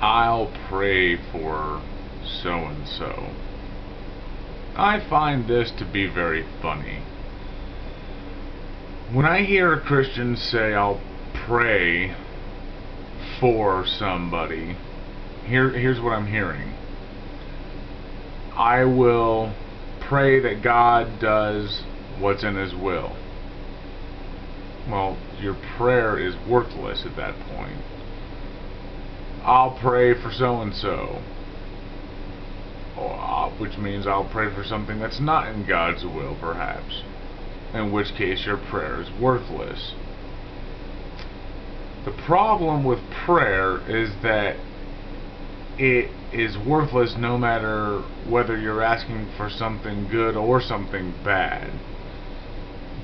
I'll pray for so-and-so. I find this to be very funny. When I hear a Christian say, I'll pray for somebody, here's what I'm hearing. I will pray that God does what's in His will. Well, your prayer is worthless at that point. I'll pray for so-and-so. Which means I'll pray for something that's not in God's will, perhaps. In which case your prayer is worthless. The problem with prayer is that it is worthless no matter whether you're asking for something good or something bad.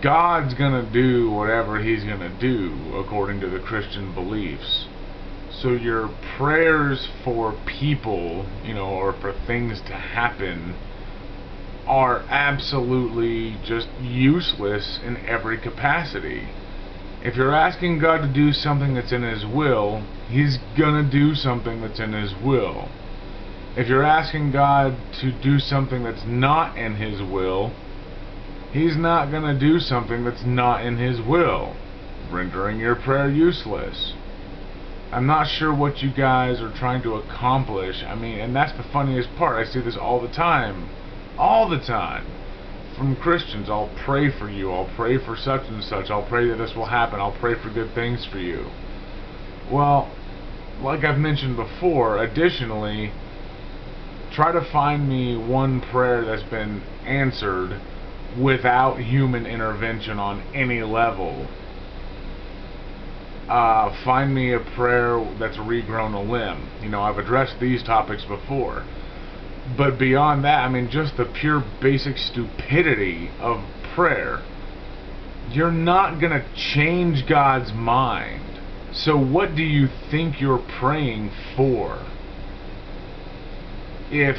God's gonna do whatever He's gonna do according to the Christian beliefs. So your prayers for people, or for things to happen, are absolutely just useless in every capacity. If you're asking God to do something that's in His will, He's gonna do something that's in His will. If you're asking God to do something that's not in His will, He's not gonna do something that's not in His will, rendering your prayer useless. I'm not sure what you guys are trying to accomplish. And that's the funniest part. I see this all the time. All the time. From Christians. I'll pray for you. I'll pray for such and such. I'll pray that this will happen. I'll pray for good things for you. Well, like I've mentioned before, additionally, try to find me one prayer that's been answered without human intervention on any level. Find me a prayer that's regrown a limb. I've addressed these topics before. But beyond that, just the pure basic stupidity of prayer. You're not going to change God's mind. So what do you think you're praying for? If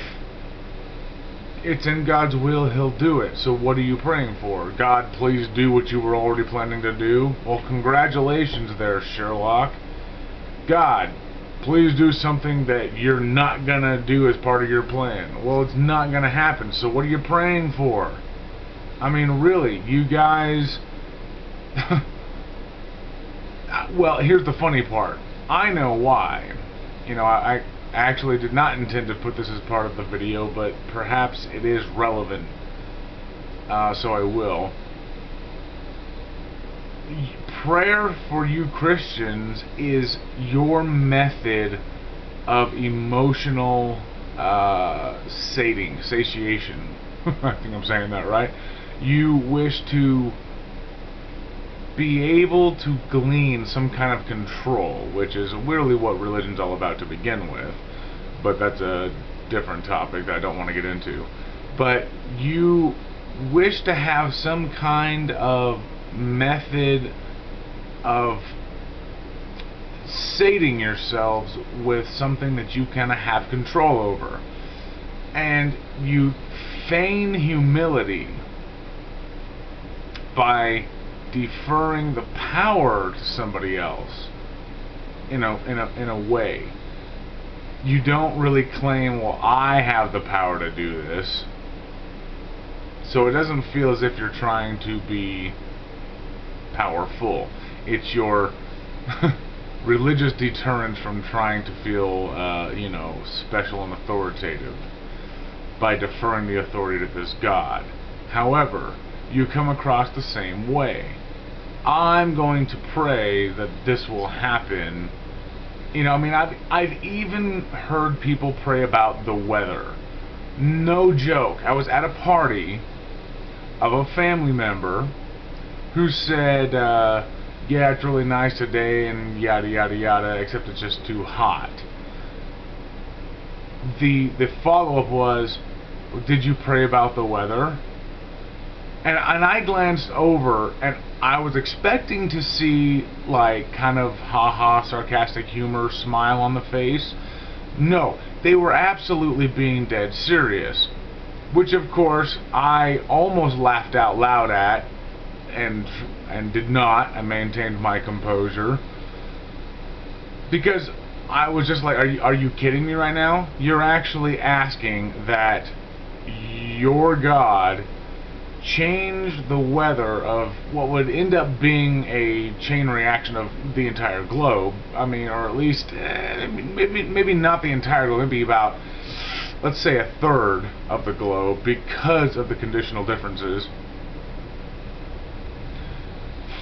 it's in God's will, He'll do it. So what are you praying for? God, please do what you were already planning to do? Well, congratulations there, Sherlock. God, please do something that you're not gonna do as part of your plan. Well, it's not gonna happen, so what are you praying for? Really, you guys... Well, here's the funny part. I know why. I actually did not intend to put this as part of the video, but perhaps it is relevant, so I will. Prayer for you Christians is your method of emotional satiation. I think I'm saying that right. You wish to be able to glean some kind of control, which is really what religion's all about to begin with, but that's a different topic that I don't want to get into. But you wish to have some kind of method of sating yourselves with something that you kind of have control over, and you feign humility by deferring the power to somebody else in a way. You don't really claim, well, I have the power to do this, so it doesn't feel as if you're trying to be powerful. It's your religious deterrence from trying to feel special and authoritative by deferring the authority to this God. However, you come across the same way. I'm going to pray that this will happen. I've even heard people pray about the weather. No joke. I was at a party of a family member who said, yeah, it's really nice today and yada yada yada, except it's just too hot. The follow-up was, did you pray about the weather? And I glanced over, and I was expecting to see, kind of ha-ha, sarcastic humor, smile on the face. No, they were absolutely being dead serious. Which, of course, I almost laughed out loud at, and did not. I maintained my composure. Because I was just like, are you kidding me right now? You're actually asking that your God change the weather of what would end up being a chain reaction of the entire globe. I mean, or at least maybe not the entire globe, maybe about, let's say, a third of the globe, because of the conditional differences,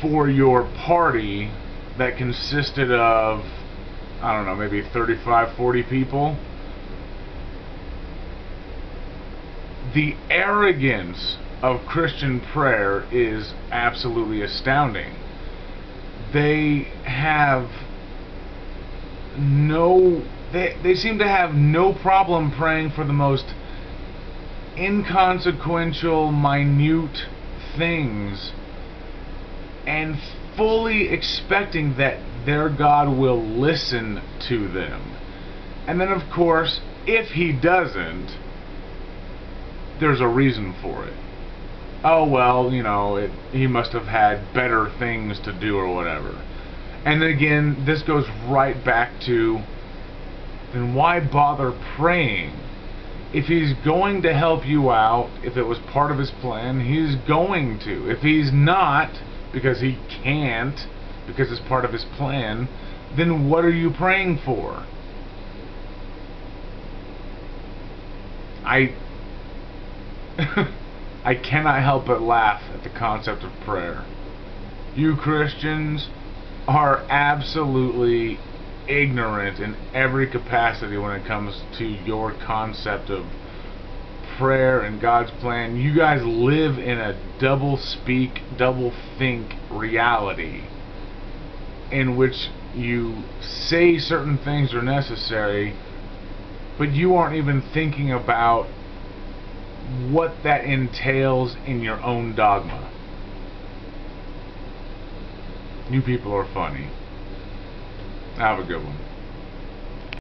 for your party that consisted of, I don't know, maybe 35, 40 people. The arrogance of Christian prayer is absolutely astounding. They have they seem to have no problem praying for the most inconsequential, minute things, and fully expecting that their God will listen to them. And then, of course, if He doesn't, there's a reason for it. Oh, well, you know, He must have had better things to do or whatever. And then again, this goes right back to, then why bother praying? If He's going to help you out, if it was part of His plan, He's going to. If He's not, because He can't, because it's part of His plan, then what are you praying for? I cannot help but laugh at the concept of prayer. You Christians are absolutely ignorant in every capacity when it comes to your concept of prayer and God's plan. You guys live in a double speak, double think reality in which you say certain things are necessary, but you aren't even thinking about what that entails in your own dogma. You people are funny. Have a good one.